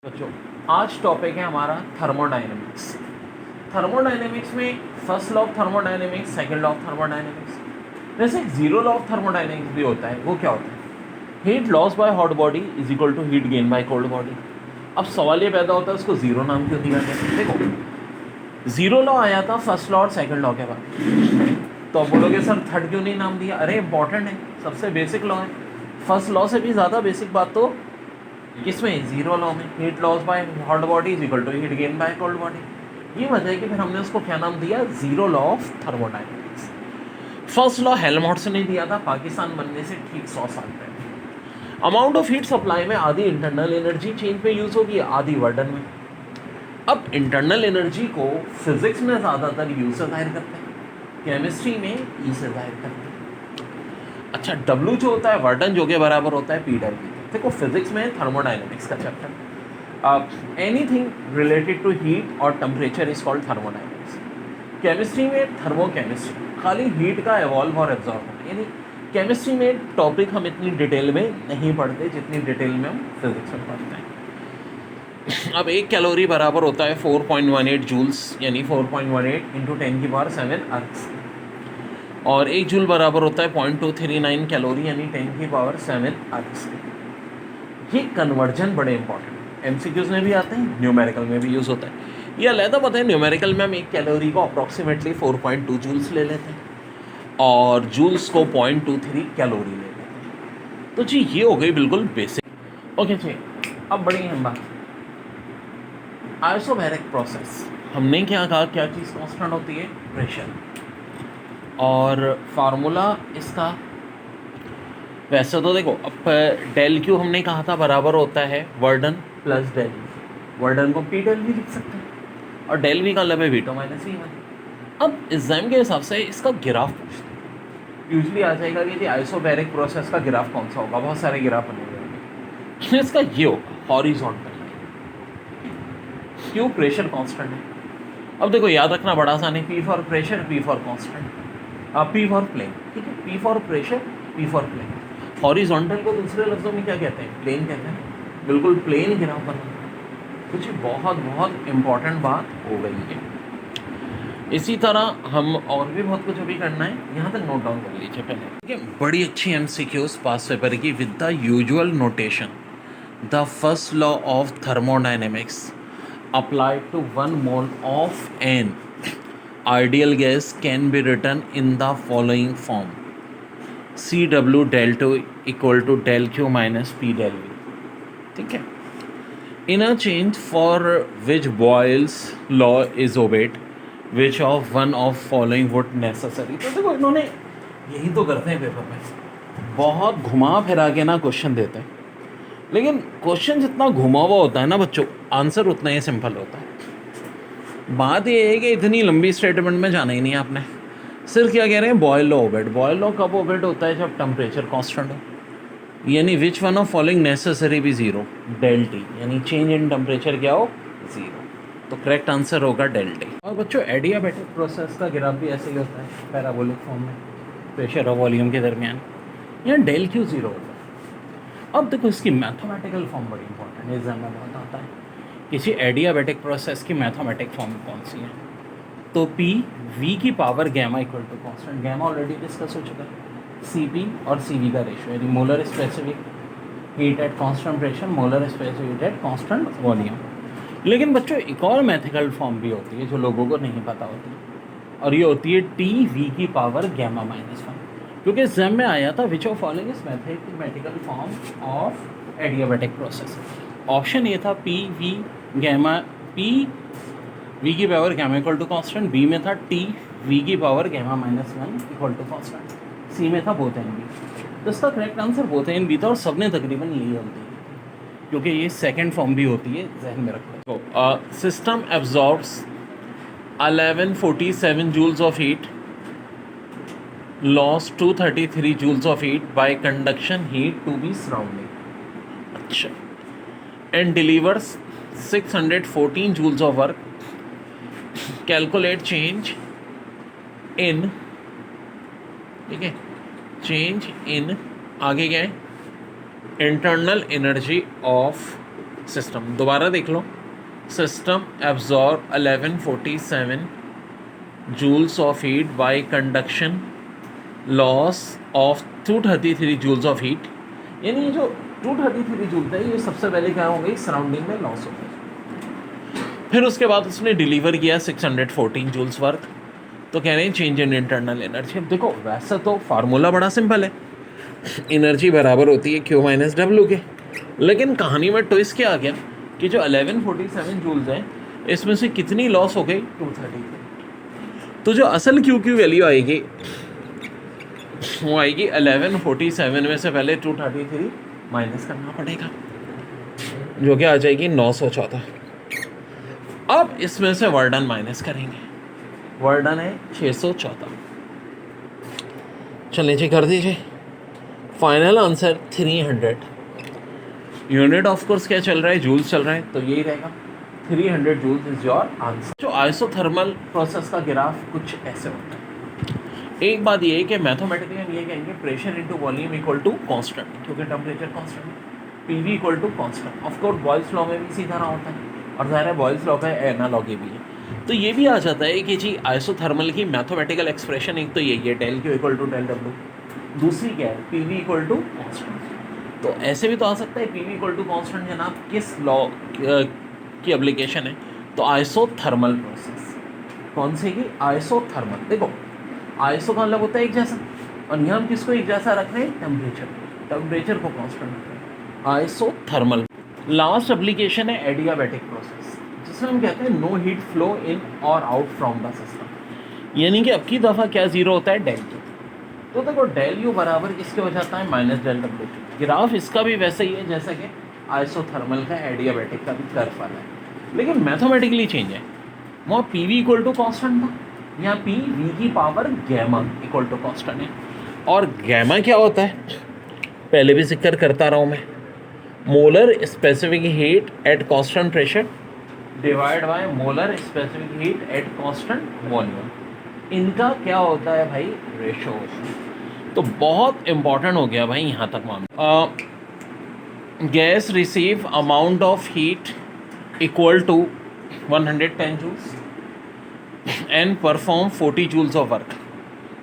बच्चों, आज टॉपिक है हमारा थर्मोडायनेमिक्स। थर्मोडायनेमिक्स में first law of thermodynamics, second law of thermodynamics, वैसे जीरो लॉ ऑफ थर्मोडायनेमिक्स भी होता है। वो क्या होता है? Heat loss by hot body is equal to heat gain by cold body. अब सवाल ये पैदा होता है उसको जीरो नाम क्यों दिया गया? देखो, जीरो लॉ आया था फर्स्ट लॉ और सेकंड लॉ के बाद, तो अब बोलोगे सर थर्ड क्यों नहीं नाम दिया? अरे इंपॉर्टेंट है, सबसे बेसिक लॉ है। फर्स्ट लॉ से भी ज़्यादा बेसिक बात तो किसमें? जीरो लॉ में। Heat loss by hot body is equal to heat gain by cold body. ये वजह है कि फिर हमने उसको क्या नाम दिया? Zero law of thermodynamics. First law Helmholtz ने दिया था पाकिस्तान बनने से ठीक 100 साल पहले। अमाउंट ऑफ हीट सप्लाई में आधी इंटरनल एनर्जी चेंज पे यूज होगी, आधी वर्डन में। अब इंटरनल एनर्जी को फिजिक्स में ज़्यादातर यू से जाहिर करते हैं, केमिस्ट्री में ई से जाहिर करते हैं। अच्छा, डब्ल्यू जो होता है वर्डन, जो के बराबर होता है पी डब्ल्यू। देखो, फिजिक्स में थर्मोडायनेमिक्स का chapter, anything related to heat और temperature is called thermodynamics. Chemistry में थर्मोकेमिस्ट्री, खाली हीट का एवॉल्व और एब्जॉर्ब होना। यानी केमिस्ट्री में टॉपिक हम इतनी डिटेल में नहीं पढ़ते जितनी डिटेल में हम फिजिक्स में पढ़ते हैं। अब एक कैलोरी बराबर होता है 4.18 जूल्स, यानी 4.18 इंटू 10⁻⁷ अर्थ। और एक जूल बराबर होता है 0.239 कैलोरी, यानी 10⁻⁷ अर्थ। ये कन्वर्जन बड़े इंपॉर्टेंट है, एमसीक्यूज में भी आते हैं, न्यूमेरिकल में भी यूज़ होता है। ये अलहदा पता है, न्यूमेरिकल में हम एक कैलोरी को अप्रॉक्सीमेटली 4.2 जूल्स ले लेते हैं और जूल्स को 0.23 कैलोरी ले लेते हैं। तो जी ये हो गई बिल्कुल बेसिक। ओके जी, अब बड़ी अहम बात, आइसोबैरिक प्रोसेस। हमने क्या कहा, क्या चीज़ कांस्टेंट होती है? प्रेशर। और फार्मूला इसका, वैसे तो देखो, अब डेल क्यू हमने कहा था बराबर होता है वर्डन प्लस डेल वी। वर्डन को पी डेल वी लिख सकते हैं और डेल वी का मतलब है वीटो माइनस वी वन। अब एग्जाम के हिसाब से इसका ग्राफ पूछते हैं, यूजली आ जाएगा कि आइसोबैरिक प्रोसेस का ग्राफ कौन सा होगा। बहुत सारे ग्राफ बने हुए होंगे, इसका ये होगा हॉरिजॉन्टल लाइन। क्यों? प्रेशर कांस्टेंट है। अब देखो, याद रखना बड़ा आसान है, P for pressure, P for constant, P for plane. ठीक है, P for pressure, P for plane. Horizontal को दूसरे लफ्ज़ों में क्या कहते हैं? प्लेन कहते हैं। बिल्कुल प्लेन ग्राफ बनाना। कुछ बहुत बहुत इम्पॉर्टेंट बात हो गई है। इसी तरह हम और भी बहुत कुछ अभी करना है, यहाँ तक नोट डाउन कर लीजिए पहले। ठीक है, बड़ी अच्छी एमसीक्यूज पास पेपर की with the usual notation. The first law of thermodynamics applied to 1 mole of an ideal gas can be written in the following form: CW del T equal to del Q minus P del V. ठीक है, interchange for which Boyle's law is obeyed, which of one of following would necessary। तो देखो, इन्होंने यही तो करते हैं paper में, बहुत घुमा फिरा के ना क्वेश्चन देते हैं, लेकिन क्वेश्चन जितना घुमा हुआ होता है ना बच्चों, आंसर उतना ही सिंपल होता है। बात ये है कि इतनी लंबी स्टेटमेंट में जाना ही नहीं है आपने, सिर्फ क्या कह रहे हैं? Boyle law obeyed. Boyle law कब ओबेड होता है? जब टेम्परेचर कांस्टेंट हो, यानी which one of following necessary भी ज़ीरो, डेल टी, यानी चेंज इन टेम्परेचर क्या हो? ज़ीरो। तो करेक्ट आंसर होगा डेल टी। और बच्चों, एडियाबैटिक प्रोसेस का ग्राफ भी ऐसे ही होता है, पैराबोलिक फॉर्म में, प्रेशर और वॉल्यूम के दरमियान। यहाँ डेल क्यू ज़ीरो होता है। अब देखो, इसकी मैथमेटिकल फॉर्म बड़ी इंपॉर्टेंट है, एग्जाम में बहुत आता है। किसी एडियाबैटिक प्रोसेस की मैथमेटिक फॉर्म कौन सी है? तो पी वी की power gamma equal to constant, gamma already discuss हो चुका है, सी पी और सी वी का रेशियो, यानी molar specific heat at constant pressure, molar specific heat at constant volume. लेकिन बच्चों, एक और मैथमेटिकल फॉर्म भी होती है जो लोगों को नहीं पता होती, और ये होती है टी वी की पावर गैमा माइनस वन। क्योंकि एग्जाम में आया था which of following is mathematical form of adiabatic process. Option A था P V gamma, P V की power gamma equal to constant, B में था टी वी की power gamma minus one equal to constant, C में था both and B. तो इसका correct answer both and B था, और सबने तकरीबन यही होती है, क्योंकि ये सेकेंड फॉर्म भी होती है, जहन में रखो। तो system absorbs 1147 joules of heat, lost 233 joules of heat by conduction heat to the surrounding. अच्छा, and delivers 614 joules of work. Calculate change in, ठीक है, change in, आगे क्या है? Internal energy of सिस्टम, दोबारा देख लो, system absorb 1147 joules of heat by conduction, loss of 233 joules of heat, यानी ये जो 233 जूल है ये सबसे पहले क्या हो गई, सराउंडिंग में लॉस हो गई। फिर उसके बाद उसने डिलीवर किया 614 जूल्स वर्क, तो कह रहे हैं चेंज इन इंटरनल एनर्जी। अब देखो वैसे तो फार्मूला बड़ा सिंपल है, एनर्जी बराबर होती है Q माइनस डब्ल्यू के, लेकिन कहानी में ट्विस्ट क्या आ गया कि जो 1147 जूल्स हैं इसमें से कितनी लॉस हो गई, 233। तो जो असल Q की वैल्यू आएगी वो आएगी 1147 में से पहले 233 माइनस करना पड़ेगा, जो कि आ जाएगी 914। अब इसमें से वर्डन माइनस करेंगे, वर्डन है 614। चलिए जी कर दीजिए, final answer 300। Unit of course क्या चल रहा है, जूल्स चल रहा है, तो यही रहेगा 300 जूल्स इज योर आंसर। जो आइसोथर्मल प्रोसेस का ग्राफ कुछ ऐसे होता है। एक बात ये है कि मैथमेटिकली हम ये कहेंगे pressure into volume equal to constant, क्योंकि टेम्परेचर कांस्टेंट है, PV equal to constant. Of course Boyle's law में भी सीधा रहा होता है, और ज़ाहिर है बॉयल्स लॉ का एनालॉगी भी है, तो ये भी आ जाता है कि जी आइसोथर्मल की मैथमेटिकल एक्सप्रेशन एक तो यही है del Q equal to del W, दूसरी क्या है P V equal to constant. तो ऐसे भी तो आ सकता है P V equal to constant जनाब किस लॉ की एप्लीकेशन है, तो आइसोथर्मल प्रोसेस कौन सी की, आइसोथर्मल। देखो आइसो का मतलब होता है एक जैसा, और यहाँ हम किसको एक जैसा रख रहे हैं, टेम्परेचर को कॉन्स्टेंट रख रहे हैं, आइसोथर्मल। लास्ट एप्लीकेशन है एडियाबैटिक प्रोसेस, जिसमें हम कहते हैं नो हीट फ्लो इन और आउट फ्रॉम द सिस्टम, यानी कि अब की दफ़ा क्या जीरो होता है, डेल क्यू। तो देखो डेल यू बराबर किसके हो जाता है, माइनस डेल डब्ल्यू। ग्राफ इसका भी वैसे ही है जैसा कि आइसोथर्मल का एडियाबैटिक का भी कर्व वाला है, लेकिन मैथमेटिकली चेंज है। वहाँ P V equal to constant था, यहाँ पी वी की power gamma equal to constant है। और गैमा क्या होता है, पहले भी जिक्र करता रहा हूँ मैं, molar specific heat at constant pressure divide by molar specific heat at constant volume, इनका क्या होता है भाई, रेशो होता है। तो बहुत इंपॉर्टेंट हो गया भाई यहाँ तक मामला। Gas receive amount of heat equal to 110 joules and perform 40 joules of work.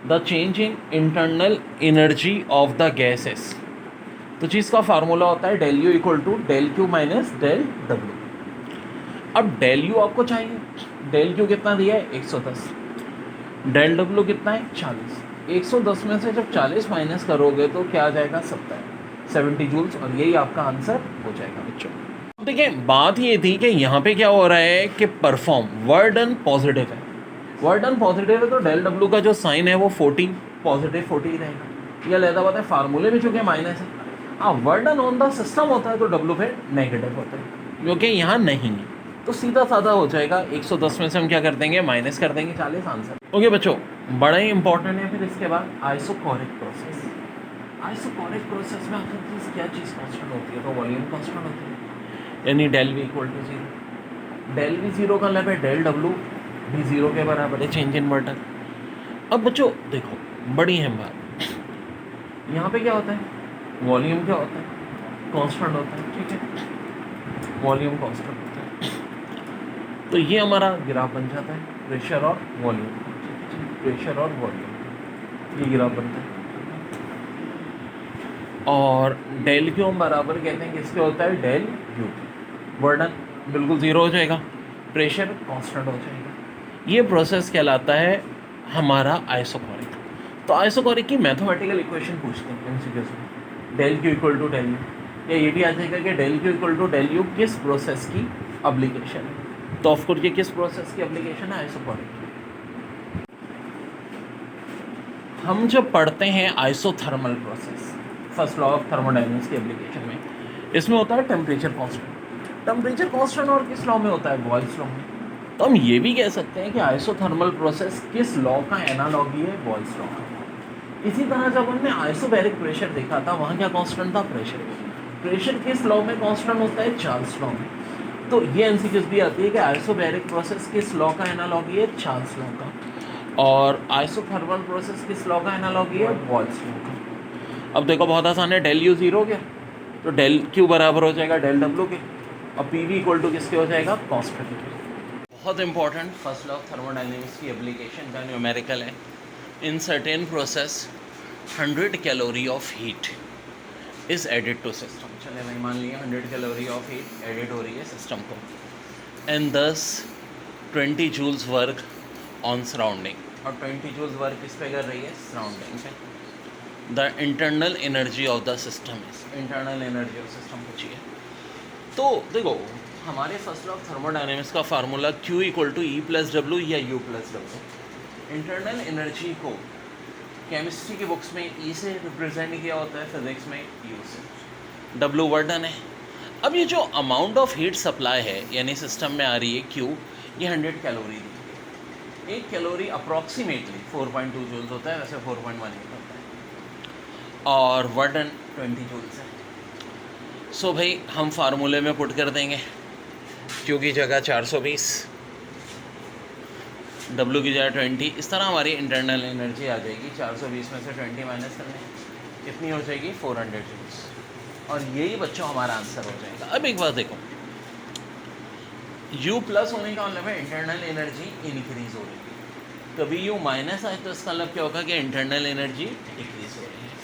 The change in internal energy of the gases, तो चीज़ का फार्मूला होता है del U equal to del Q minus del W. अब del U आपको चाहिए, del Q कितना दिया है 110, डेल डब्ल्यू कितना है 40। 110 में से जब 40 माइनस करोगे तो क्या आ जाएगा 70 जूल्स, और यही आपका आंसर हो जाएगा बच्चों। ठीक है, बात ये थी कि यहाँ पे क्या हो रहा है कि परफॉर्म वर्ड डन पॉजिटिव है, वर्ड डन पॉजिटिव है, तो डेल डब्ल्यू का जो साइन है वो 40 पॉजिटिव 40 रहेगा। यह लहदा बात है, फार्मूले में चूँकि माइनस है, हाँ word done on the system होता है तो डब्ल्यू पे नेगेटिव होता है, जो कि यहाँ नहीं है, तो सीधा साधा हो जाएगा। 110 में से हम क्या कर देंगे, माइनस कर देंगे 40, आंसर। ओके बच्चों, बड़ा ही इंपॉर्टेंट है। फिर इसके बाद आइसोकोरिक प्रोसेस। आइसोकोरिक प्रोसेस में आखिर चीज़ क्या चीज़ कांस्टेंट होती है, तो वॉल्यूम कांस्टेंट होती है, यानी del V equal to zero. Del V zero का मतलब है डेल डब्ल्यू भी जीरो के बराबर है, चेंज इन वर्टर। अब बच्चों देखो बड़ी अहम बात, यहाँ पे क्या होता है, वॉल्यूम क्या होता है, कांस्टेंट होता है, ठीक है, वॉल्यूम कांस्टेंट होता है। तो ये हमारा ग्राफ बन जाता है प्रेशर और वॉल्यूम, प्रेशर और वॉल्यूम, ये ग्राफ बनता है। और डेल क्यू हम बराबर कहते हैं किसके होता है, डेल यू। वर्डन बिल्कुल ज़ीरो हो जाएगा, प्रेशर कांस्टेंट हो जाएगा। ये प्रोसेस कहलाता है हमारा आइसोकोरिक। तो आइसोकोरिक की मैथमेटिकल इक्वेशन पूछते हैं एमसीक्यूज में, del Q equal to del U, या ये भी आ जाएगा कि del Q equal to del U किस प्रोसेस की एप्लीकेशन है। तो ऑफकोर्स ये किस प्रोसेस की एप्लीकेशन है, आइसोकोरिक। हम जब पढ़ते हैं isothermal process first law of thermodynamics की एप्लीकेशन में, इसमें होता है टेम्परेचर कांस्टेंट। टेम्परेचर कांस्टेंट और किस लॉ में होता है, बॉयल्स लॉ में। तो हम ये भी कह सकते हैं कि आइसोथर्मल प्रोसेस किस लॉ का एनालॉगी है, बॉयल्स लॉ का। इसी तरह जब हमने आइसोबैरिक प्रेशर देखा था, वहाँ क्या कांस्टेंट था, प्रेशर। प्रेशर किस लॉ में कांस्टेंट होता है, चार्ल्स लॉ में। तो ये एमसीक्यूज भी आती है कि आइसोबैरिक प्रोसेस किस लॉ का एनालॉगी है, चार्ल्स लॉ का, और आइसोथर्मल प्रोसेस किस लॉ का एनालॉगी है, बॉयल्स लॉ का। अब देखो बहुत आसान है, डेल यू जीरो हो गया तो डेल क्यू बराबर हो जाएगा डेल डब्ल्यू के, और पी वी इक्वल टू किसके हो जाएगा, कॉन्स्टेंट। बहुत important first law of thermodynamics की एप्लीकेशन का न्यूमेरिकल है। In certain process 100 calorie of heat is added to system. चले भाई मान लिया 100 कैलोरी ऑफ हीट एडिड हो रही है सिस्टम को, and 20 joules work on surrounding, और 20 जूल्स वर्क किस पे कर रही है, सराउंडिंग पे। The internal energy of the system is, internal energy of system पूछी है। तो देखो हमारे फर्स्ट लॉ ऑफ थर्मोडायनेमिक्स का formula Q equal to E plus W या U plus W. Internal energy को केमिस्ट्री की बुक्स में E से रिप्रेजेंट किया होता है, फिजिक्स में U से। W वर्क डन है। अब ये जो अमाउंट ऑफ हीट सप्लाई है यानी सिस्टम में आ रही है Q, ये 100 कैलोरी दी है। एक कैलोरी अप्रॉक्सीमेटली 4.2 जूल्स होता है, वैसे 4.18 होता है, और वर्क डन 20 जूल्स है। सो भाई हम फार्मूले में पुट कर देंगे Q की जगह 420, W की जगह 20, इस तरह हमारी इंटरनल एनर्जी आ जाएगी। 420 में से 20 माइनस करने कितनी हो जाएगी, 400 जूल्स, और यही बच्चों हमारा आंसर हो जाएगा। अब एक बात देखो, U प्लस होने का मतलब है इंटरनल एनर्जी इंक्रीज हो रही है, कभी U माइनस आए तो इसका मतलब क्या होगा कि इंटरनल एनर्जी डिक्रीज हो रही है।